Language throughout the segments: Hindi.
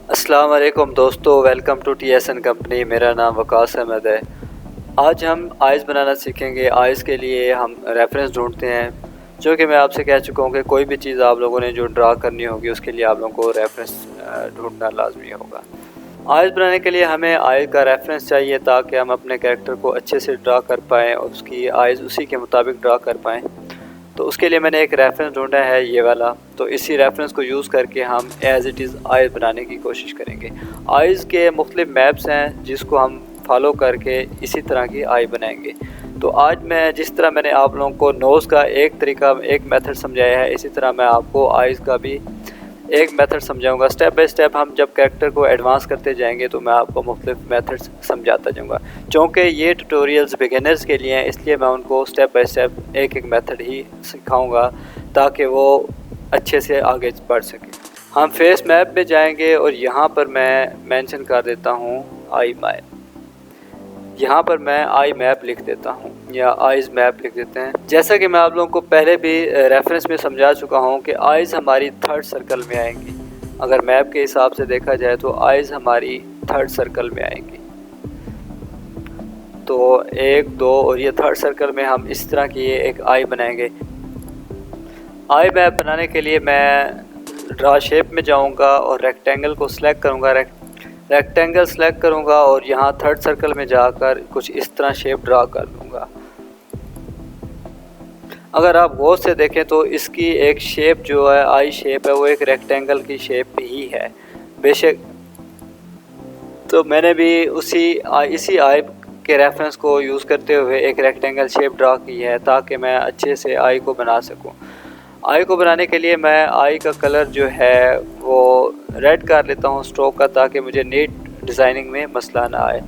अस्सलाम वालेकुम दोस्तों, वेलकम टू TSN कंपनी। मेरा नाम वकास अहमद है। आज हम आइज़ बनाना सीखेंगे। आइज़ के लिए हम रेफरेंस ढूंढते हैं, जो कि मैं आपसे कह चुका हूँ कि कोई भी चीज़ आप लोगों ने जो ड्रा करनी होगी उसके लिए आप लोगों को रेफरेंस ढूंढना लाजमी होगा। आइज़ बनाने के लिए हमें आइज़ का रेफरेंस चाहिए ताकि हम अपने कैरेक्टर को अच्छे से ड्रा कर पाएँ और उसकी आइज़ उसी के मुताबिक ड्रा कर पाएँ। तो उसके लिए मैंने एक रेफरेंस ढूंढा है, ये वाला। तो इसी रेफरेंस को यूज़ करके हम एज़ इट इज़ आइज़ बनाने की कोशिश करेंगे। आइज़ के मुख्तलिफ मैप्स हैं जिसको हम फॉलो करके इसी तरह की आई बनाएंगे। तो आज मैं जिस तरह मैंने आप लोगों को नोज़ का एक तरीका, एक मेथड समझाया है, इसी तरह मैं आपको आइज़ का भी एक मेथड समझाऊंगा। स्टेप बाय स्टेप हम जब कैरेक्टर को एडवांस करते जाएंगे तो मैं आपको मुख्तलिफ मेथड्स समझाता जाऊंगा। चूँकि ये ट्यूटोरियल्स बिगिनर्स के लिए हैं, इसलिए मैं उनको स्टेप बाय स्टेप एक एक मेथड ही सिखाऊंगा ताकि वो अच्छे से आगे बढ़ सकें। हम फेस मैप पे जाएंगे और यहाँ पर मैं मेंशन कर देता हूँ आई मैप। यहाँ पर मैं आई मैप लिख देता हूँ या आइज़ मैप लिख देते हैं। जैसा कि मैं आप लोगों को पहले भी रेफरेंस में समझा चुका हूँ कि आइज़ हमारी थर्ड सर्कल में आएंगी। अगर मैप के हिसाब से देखा जाए तो आइज़ हमारी थर्ड सर्कल में आएंगी। तो 1, 2 और ये थर्ड सर्कल में हम इस तरह की ये एक आई बनाएंगे। आई मैप बनाने के लिए मैं ड्रा शेप में जाऊँगा और रेक्टेंगल को सिलेक्ट करूँगा। रेक्टेंगल सेलेक्ट करूँगा और यहाँ थर्ड सर्कल में जाकर कुछ इस तरह शेप ड्रा कर दूँगा। अगर आप गौर से देखें तो इसकी एक शेप जो है, आई शेप है, वो एक रेक्टेंगल की शेप ही है बेशक। तो मैंने भी इसी आई के रेफरेंस को यूज़ करते हुए एक रेक्टेंगल शेप ड्रा की है ताकि मैं अच्छे से आई को बना सकूं। आई को बनाने के लिए मैं आई का कलर जो है वो रेड कर लेता हूं स्ट्रोक का, ताकि मुझे नीट डिज़ाइनिंग में मसला ना आए।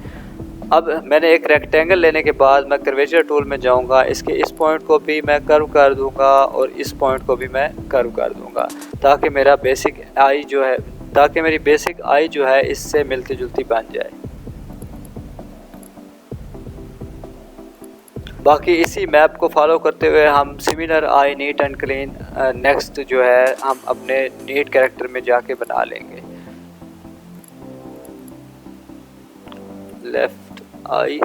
अब मैंने एक रेक्टेंगल लेने के बाद मैं कर्वेचर टूल में जाऊंगा। इसके इस पॉइंट को भी मैं कर्व कर दूंगा और इस पॉइंट को भी मैं कर्व कर दूंगा ताकि मेरा बेसिक आई जो है ताकि मेरी बेसिक आई जो है इससे मिलती जुलती बन जाए। बाकी इसी मैप को फॉलो करते हुए हम similar I neat and clean next जो है हम अपने नीट कैरेक्टर में जाके बना लेंगे। लेफ्ट आई,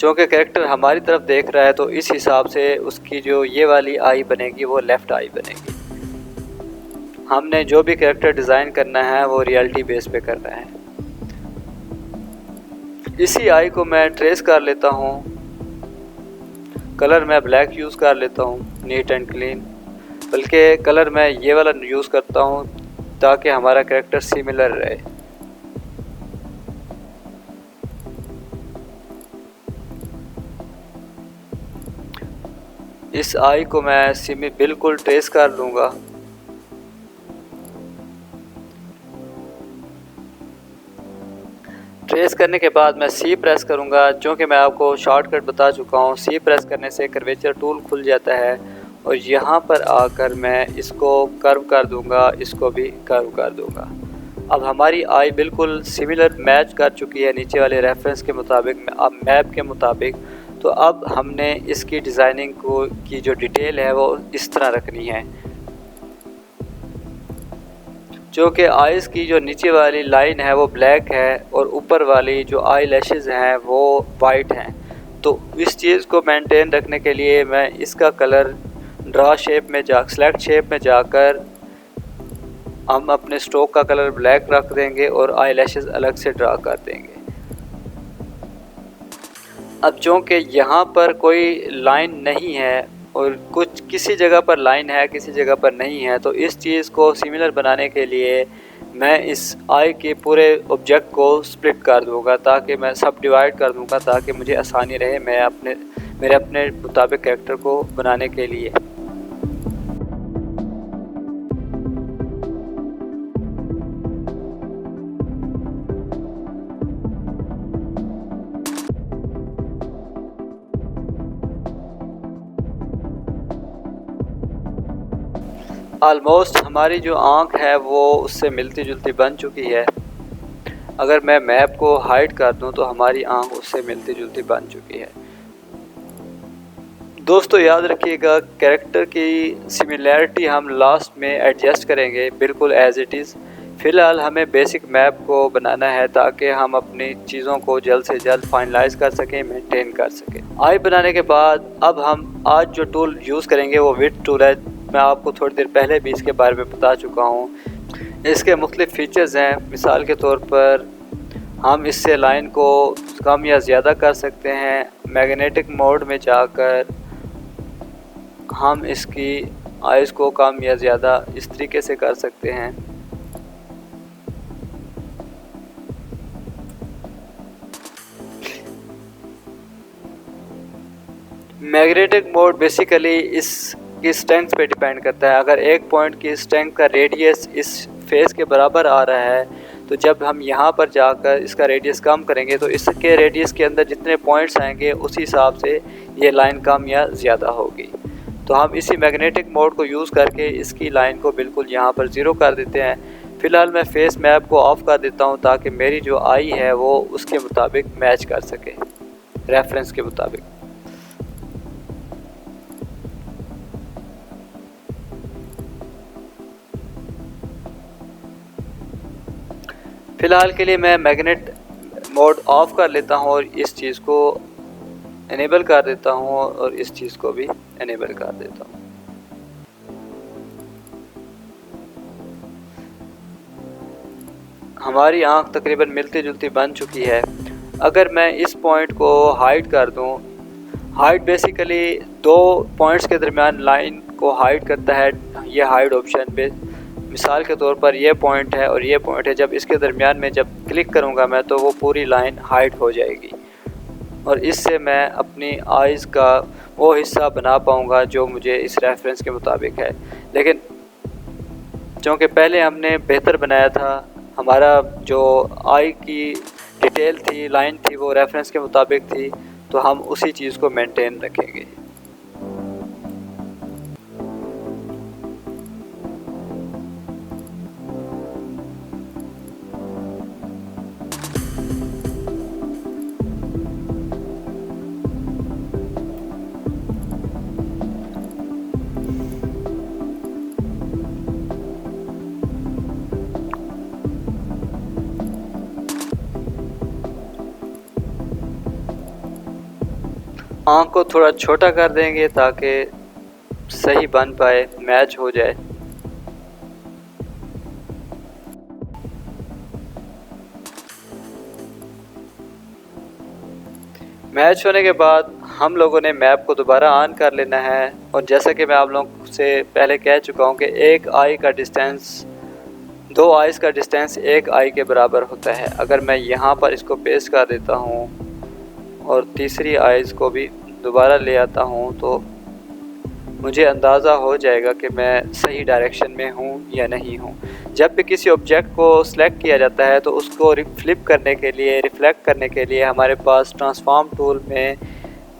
चूँकि कैरेक्टर हमारी तरफ देख रहा है तो इस हिसाब से उसकी जो ये वाली आई बनेगी वो लेफ़्ट आई बनेगी। हमने जो भी कैरेक्टर डिज़ाइन करना है वो रियलिटी बेस पे करना है। इसी आई को मैं ट्रेस कर लेता हूँ। कलर मैं ब्लैक यूज़ कर लेता हूँ, नीट एंड क्लीन। बल्कि कलर मैं ये वाला यूज़ करता हूँ ताकि हमारा कैरेक्टर सिमिलर रहे। इस आई को मैं बिल्कुल ट्रेस कर लूँगा। ट्रेस करने के बाद मैं सी प्रेस करूँगा। क्योंकि मैं आपको शॉर्टकट बता चुका हूँ, सी प्रेस करने से कर्वेचर टूल खुल जाता है और यहाँ पर आकर मैं इसको कर्व कर दूँगा, इसको भी कर्व कर दूँगा। अब हमारी आई बिल्कुल सिमिलर मैच कर चुकी है नीचे वाले रेफरेंस के मुताबिक, अब मैप के मुताबिक। तो अब हमने इसकी डिज़ाइनिंग की जो डिटेल है वो इस तरह रखनी है। जो कि आइज़ की जो नीचे वाली लाइन है वो ब्लैक है और ऊपर वाली जो आई लैशेज़ हैं वो वाइट हैं। तो इस चीज़ को मेंटेन रखने के लिए मैं इसका कलर ड्रा शेप में सेलेक्ट शेप में जाकर हम अपने स्ट्रोक का कलर ब्लैक रख देंगे और आई लैशेज़ अलग से ड्रा कर देंगे। अब चूँकि यहाँ पर कोई लाइन नहीं है और कुछ किसी जगह पर लाइन है, किसी जगह पर नहीं है, तो इस चीज़ को सिमिलर बनाने के लिए मैं इस आई के पूरे ऑब्जेक्ट को स्प्लिट कर दूँगा, ताकि मैं सब डिवाइड कर दूँगा ताकि मुझे आसानी रहे मेरे अपने मुताबिक कैरेक्टर को बनाने के लिए। ऑलमोस्ट हमारी जो आँख है वो उससे मिलती जुलती बन चुकी है। अगर मैं मैप को हाइड कर दूं तो हमारी आँख उससे मिलती जुलती बन चुकी है। दोस्तों याद रखिएगा, कैरेक्टर की सिमिलैरिटी हम लास्ट में एडजस्ट करेंगे बिल्कुल एज इट इज़। फ़िलहाल हमें बेसिक मैप को बनाना है ताकि हम अपनी चीज़ों को जल्द से जल्द फाइनलाइज़ कर सकें, मेंटेन कर सकें। आई बनाने के बाद अब हम आज जो टूल यूज़ करेंगे वो विड्थ टूल है। मैं आपको थोड़ी देर पहले भी इसके बारे में बता चुका हूँ। इसके मुख्तलिफ़ फ़ीचर्स हैं। मिसाल के तौर पर हम इससे लाइन को कम या ज़्यादा कर सकते हैं। मैग्नेटिक मोड में जाकर हम इसकी आइज़ को कम या ज़्यादा इस तरीके से कर सकते हैं। मैग्नेटिक मोड बेसिकली इसकी स्ट्रेंथ पे डिपेंड करता है। अगर एक पॉइंट की स्ट्रेंथ का रेडियस इस फेस के बराबर आ रहा है तो जब हम यहाँ पर जाकर इसका रेडियस कम करेंगे तो इसके रेडियस के अंदर जितने पॉइंट्स आएंगे उस हिसाब से ये लाइन कम या ज़्यादा होगी। तो हम इसी मैग्नेटिक मोड को यूज़ करके इसकी लाइन को बिल्कुल यहाँ पर ज़ीरो कर देते हैं। फ़िलहाल मैं फेस मैप को ऑफ़ कर देता हूँ ताकि मेरी जो आई है वो उसके मुताबिक मैच कर सके, रेफरेंस के मुताबिक। फ़िलहाल के लिए मैं मैग्नेट मोड ऑफ़ कर लेता हूँ और इस चीज़ को इनेबल कर देता हूँ और इस चीज़ को भी इनेबल कर देता हूँ। हमारी आँख तकरीबन मिलती जुलती बन चुकी है। अगर मैं इस पॉइंट को हाइड कर दूँ, हाइड बेसिकली दो पॉइंट्स के दरमियान लाइन को हाइड करता है। ये हाइड ऑप्शन पे मिसाल के तौर पर ये पॉइंट है और ये पॉइंट है, जब इसके दरमियान में जब क्लिक करूँगा मैं तो वो पूरी लाइन हाइड हो जाएगी और इससे मैं अपनी आइज़ का वो हिस्सा बना पाऊँगा जो मुझे इस रेफरेंस के मुताबिक है। लेकिन चूँकि पहले हमने बेहतर बनाया था, हमारा जो आई की डिटेल थी, लाइन थी, वो रेफरेंस के मुताबिक थी, तो हम उसी चीज़ को मेंटेन रखेंगे। आँख को थोड़ा छोटा कर देंगे ताकि सही बन पाए, मैच हो जाए। मैच होने के बाद हम लोगों ने मैप को दोबारा ऑन कर लेना है और जैसा कि मैं आप लोगों से पहले कह चुका हूँ कि एक आई का डिस्टेंस दो आइज़ का डिस्टेंस एक आई के बराबर होता है। अगर मैं यहाँ पर इसको पेस्ट कर देता हूँ और तीसरी आइज़ को भी दोबारा ले आता हूँ तो मुझे अंदाज़ा हो जाएगा कि मैं सही डायरेक्शन में हूँ या नहीं हूँ। जब भी किसी ऑब्जेक्ट को सिलेक्ट किया जाता है तो उसको फ्लिप करने के लिए, रिफ्लेक्ट करने के लिए हमारे पास ट्रांसफॉर्म टूल में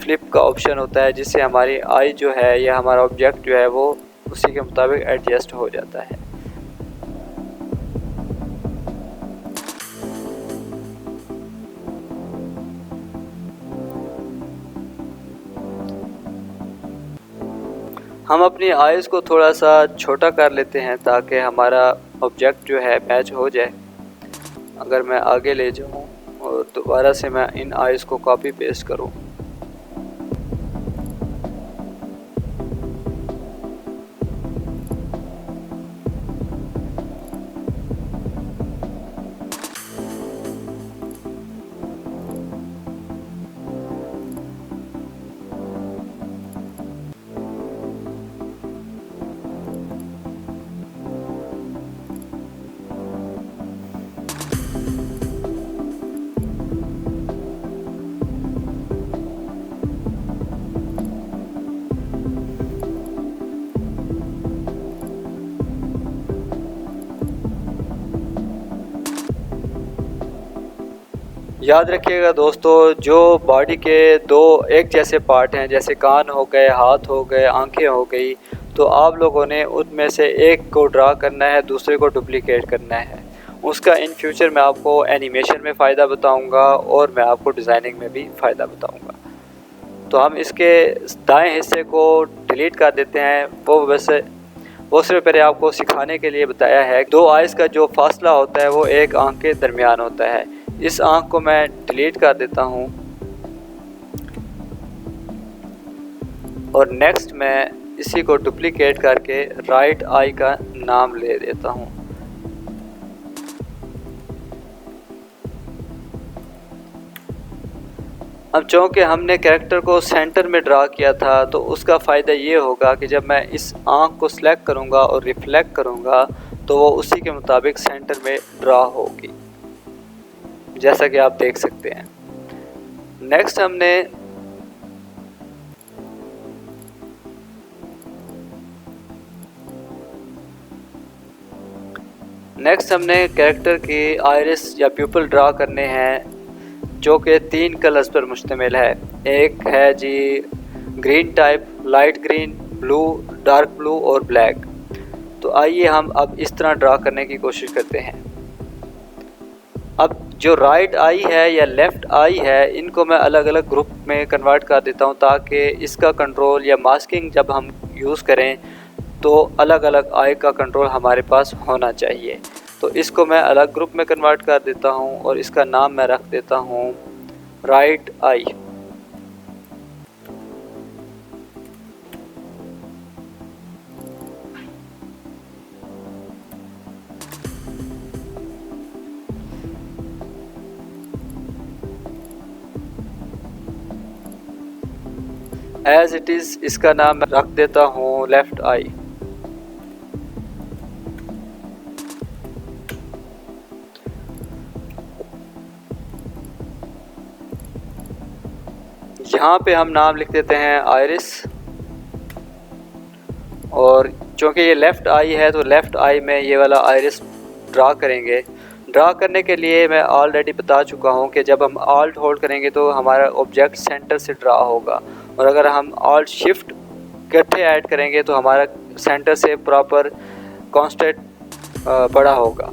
फ्लिप का ऑप्शन होता है, जिससे हमारी आई जो है या हमारा ऑब्जेक्ट जो है वो उसी के मुताबिक एडजस्ट हो जाता है। हम अपनी आइज़ को थोड़ा सा छोटा कर लेते हैं ताकि हमारा ऑब्जेक्ट जो है मैच हो जाए। अगर मैं आगे ले जाऊँ और दोबारा से मैं इन आइज़ को कॉपी पेस्ट करूँ, याद रखिएगा दोस्तों, जो बॉडी के दो एक जैसे पार्ट हैं, जैसे कान हो गए, हाथ हो गए, आंखें हो गई, तो आप लोगों ने उनमें से एक को ड्रा करना है, दूसरे को डुप्लिकेट करना है। उसका इन फ्यूचर मैं आपको एनिमेशन में फ़ायदा बताऊंगा और मैं आपको डिज़ाइनिंग में भी फ़ायदा बताऊंगा। तो हम इसके दाएं हिस्से को डिलीट कर देते हैं। वो वैसे वो सिर्फ मैंने आपको सिखाने के लिए बताया है। दो आइज़ का जो फासला होता है वो एक आँख के दरमियान होता है। इस आँख को मैं डिलीट कर देता हूँ और नेक्स्ट मैं इसी को डुप्लीकेट करके राइट आई का नाम ले देता हूँ। अब चूँकि हमने कैरेक्टर को सेंटर में ड्रा किया था तो उसका फ़ायदा ये होगा कि जब मैं इस आँख को सिलेक्ट करूँगा और रिफ्लेक्ट करूँगा तो वो उसी के मुताबिक सेंटर में ड्रा होगी, जैसा कि आप देख सकते हैं। नेक्स्ट हमने कैरेक्टर की आइरिस या प्यूपल ड्रा करने हैं जो कि 3 कलर्स पर मुश्तमिल है। एक है जी green type, light green, blue, dark blue और ब्लैक। तो आइए हम अब इस तरह ड्रा करने की कोशिश करते हैं। अब जो राइट आई है या लेफ़्ट आई है, इनको मैं अलग अलग ग्रुप में कन्वर्ट कर देता हूँ ताकि इसका कंट्रोल या मास्किंग जब हम यूज़ करें तो अलग अलग आई का कंट्रोल हमारे पास होना चाहिए। तो इसको मैं अलग ग्रुप में कन्वर्ट कर देता हूँ और इसका नाम मैं रख देता हूँ right I. As it is इसका नाम मैं रख देता हूँ लेफ़्ट आई। यहाँ पे हम नाम लिख देते हैं आइरिस, और चूँकि ये लेफ़्ट आई है तो लेफ़्ट आई में ये वाला आइरिस ड्रा करेंगे। ड्रा करने के लिए मैं ऑलरेडी बता चुका हूँ कि जब हम ऑल्ट होल्ड करेंगे तो हमारा ऑब्जेक्ट सेंटर से ड्रा होगा, और अगर हम ऑल्ट शिफ्ट इकट्ठे ऐड करेंगे तो हमारा सेंटर से प्रॉपर कांस्टेंट बड़ा होगा।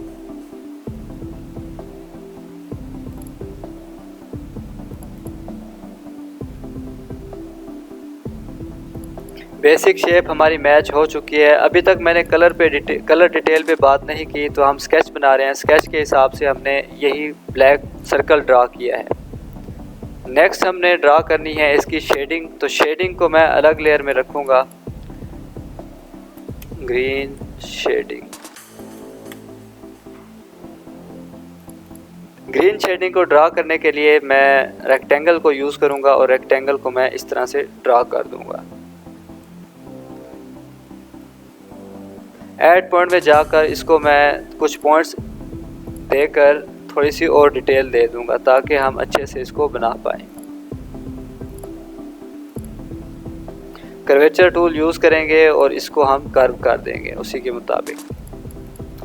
बेसिक शेप हमारी मैच हो चुकी है। अभी तक मैंने कलर डिटेल पे बात नहीं की, तो हम स्केच बना रहे हैं। स्केच के हिसाब से हमने यही ब्लैक सर्कल ड्रा किया है। नेक्स्ट हमने ड्रा करनी है इसकी शेडिंग। तो शेडिंग को मैं अलग लेयर में रखूँगा, ग्रीन शेडिंग। ग्रीन शेडिंग को ड्रा करने के लिए मैं रेक्टेंगल को यूज़ करूँगा और रेक्टेंगल को मैं इस तरह से ड्रा कर दूँगा। ऐड पॉइंट में जाकर इसको मैं कुछ पॉइंट्स देकर थोड़ी सी और डिटेल दे दूंगा ताकि हम अच्छे से इसको बना पाएँ। कर्वेचर टूल यूज़ करेंगे और इसको हम कर्व कर देंगे उसी के मुताबिक।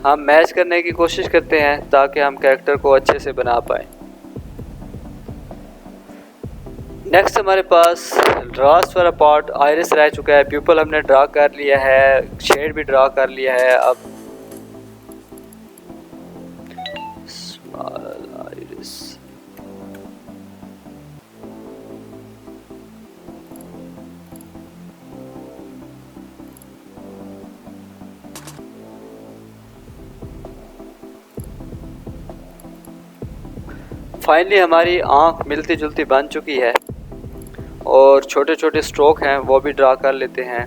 हम मैच करने की कोशिश करते हैं ताकि हम कैरेक्टर को अच्छे से बना पाएँ। नेक्स्ट हमारे पास लास्ट वाला पार्ट आइरिस रह चुका है। प्यूपल हमने ड्रा कर लिया है, शेड भी ड्रा कर लिया है। अब स्मॉल आइरिस, फाइनली हमारी आँख मिलती जुलती बन चुकी है और छोटे छोटे स्ट्रोक हैं वो भी ड्रा कर लेते हैं।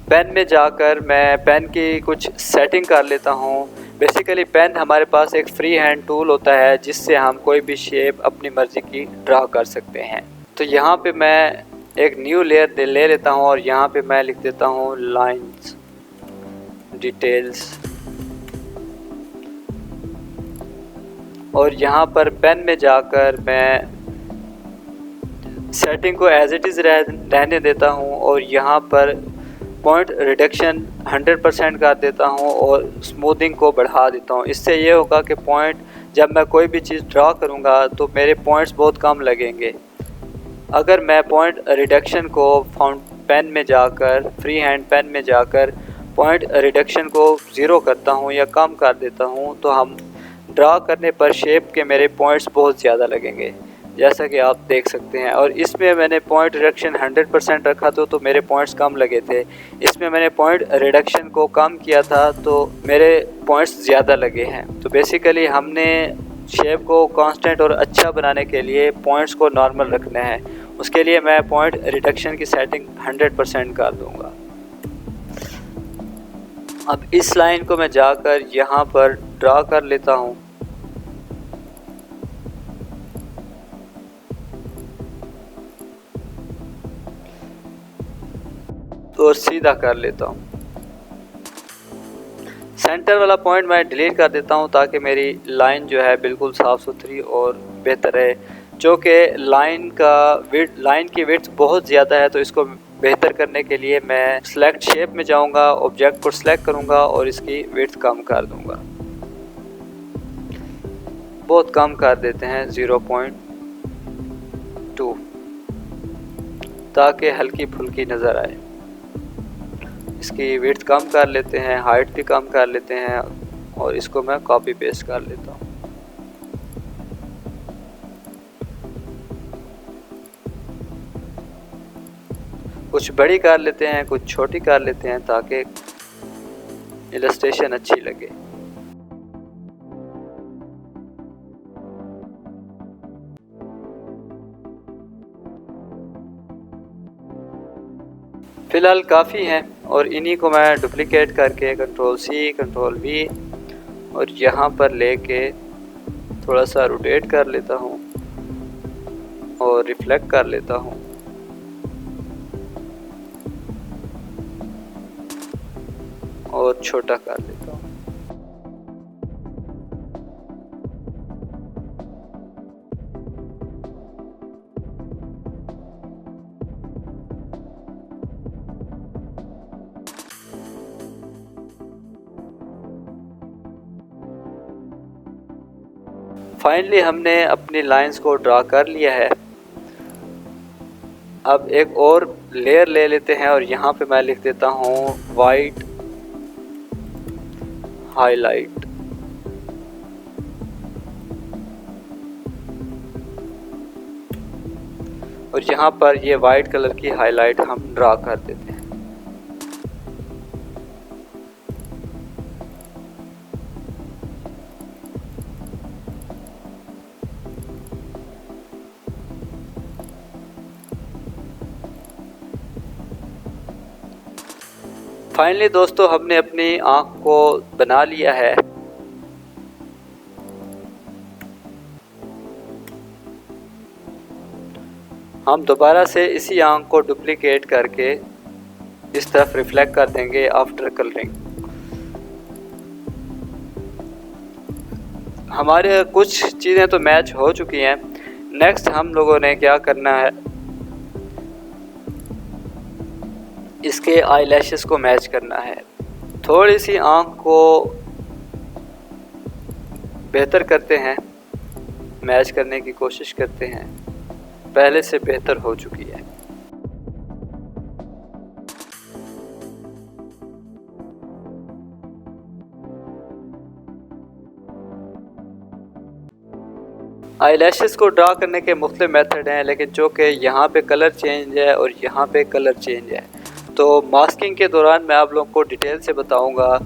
पेन में जाकर मैं पेन की कुछ सेटिंग कर लेता हूँ। बेसिकली पेन हमारे पास एक फ्री हैंड टूल होता है जिससे हम कोई भी शेप अपनी मर्ज़ी की ड्रा कर सकते हैं। तो यहाँ पे मैं एक न्यू लेयर ले लेता हूँ और यहाँ पे मैं लिख देता हूँ लाइंस डिटेल्स, और यहाँ पर पेन में जाकर मैं सेटिंग को एज इट इज़ रहने देता हूँ और यहाँ पर पॉइंट रिडक्शन 100% कर देता हूँ और स्मूथिंग को बढ़ा देता हूँ। इससे ये होगा कि पॉइंट जब मैं कोई भी चीज़ ड्रा करूँगा तो मेरे पॉइंट्स बहुत कम लगेंगे। अगर मैं पॉइंट रिडक्शन को पेन में जाकर फ्री हैंड पेन में जाकर पॉइंट रिडक्शन को ज़ीरो करता हूँ या कम कर देता हूँ तो हम ड्रा करने पर शेप के मेरे पॉइंट्स बहुत ज़्यादा लगेंगे। जैसा कि आप देख सकते हैं। और इसमें मैंने पॉइंट रिडक्शन 100% रखा तो मेरे पॉइंट्स कम लगे थे। इसमें मैंने पॉइंट रिडक्शन को कम किया था तो मेरे पॉइंट्स ज़्यादा लगे हैं। तो बेसिकली हमने शेप को कांस्टेंट और अच्छा बनाने के लिए पॉइंट्स को नॉर्मल रखना है। उसके लिए मैं पॉइंट रिडक्शन की सेटिंग 100% कर दूँगा। अब इस लाइन को मैं जाकर यहाँ पर ड्रा कर लेता हूँ और सीधा कर लेता हूँ। सेंटर वाला पॉइंट मैं डिलीट कर देता हूँ ताकि मेरी लाइन जो है बिल्कुल साफ़ सुथरी और बेहतर है। जो कि लाइन की विड्थ बहुत ज़्यादा है, तो इसको बेहतर करने के लिए मैं सेलेक्ट शेप में जाऊँगा, ऑब्जेक्ट को सिलेक्ट करूँगा और इसकी विड्थ कम कर दूँगा। बहुत कम कर देते हैं 0.2 ताकि हल्की फुल्की नज़र आए। इसकी विड्थ कम कर लेते हैं, हाइट भी कम कर लेते हैं और इसको मैं कॉपी पेस्ट कर लेता हूँ। कुछ बड़ी कर लेते हैं, कुछ छोटी कर लेते हैं ताकि इलस्ट्रेशन अच्छी लगे। फ़िलहाल काफ़ी हैं और इन्हीं को मैं डुप्लिकेट करके Ctrl+C Ctrl+V और यहाँ पर लेके थोड़ा सा रोटेट कर लेता हूँ और रिफ्लेक्ट कर लेता हूँ और छोटा कर लेता हूँ। फाइनली हमने अपनी लाइंस को ड्रा कर लिया है। अब एक और लेयर ले लेते हैं और यहाँ पे मैं लिख देता हूँ वाइट हाईलाइट। और यहाँ पर ये वाइट कलर की हाईलाइट हम ड्रा कर देते हैं। फाइनली दोस्तों हमने अपनी आँख को बना लिया है। हम दोबारा से इसी आँख को डुप्लीकेट करके इस तरफ रिफ्लेक्ट कर देंगे आफ्टर कलरिंग। हमारे कुछ चीज़ें तो मैच हो चुकी हैं। नेक्स्ट हम लोगों ने क्या करना है, इसके आई लैशेस को मैच करना है। थोड़ी सी आँख को बेहतर करते हैं, मैच करने की कोशिश करते हैं। पहले से बेहतर हो चुकी है। आई लैशेस को ड्रा करने के मुख्तलिफ मेथड हैं, लेकिन जो कि यहाँ पे कलर चेंज है और यहाँ पे कलर चेंज है। तो मास्किंग के दौरान मैं आप लोगों को डिटेल से बताऊंगा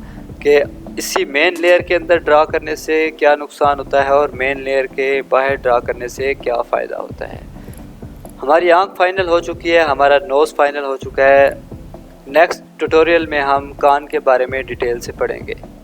कि इसी मेन लेयर के अंदर ड्रा करने से क्या नुकसान होता है और मेन लेयर के बाहर ड्रा करने से क्या फ़ायदा होता है। हमारी आँख फाइनल हो चुकी है, हमारा नोज़ फाइनल हो चुका है। नेक्स्ट ट्यूटोरियल में हम कान के बारे में डिटेल से पढ़ेंगे।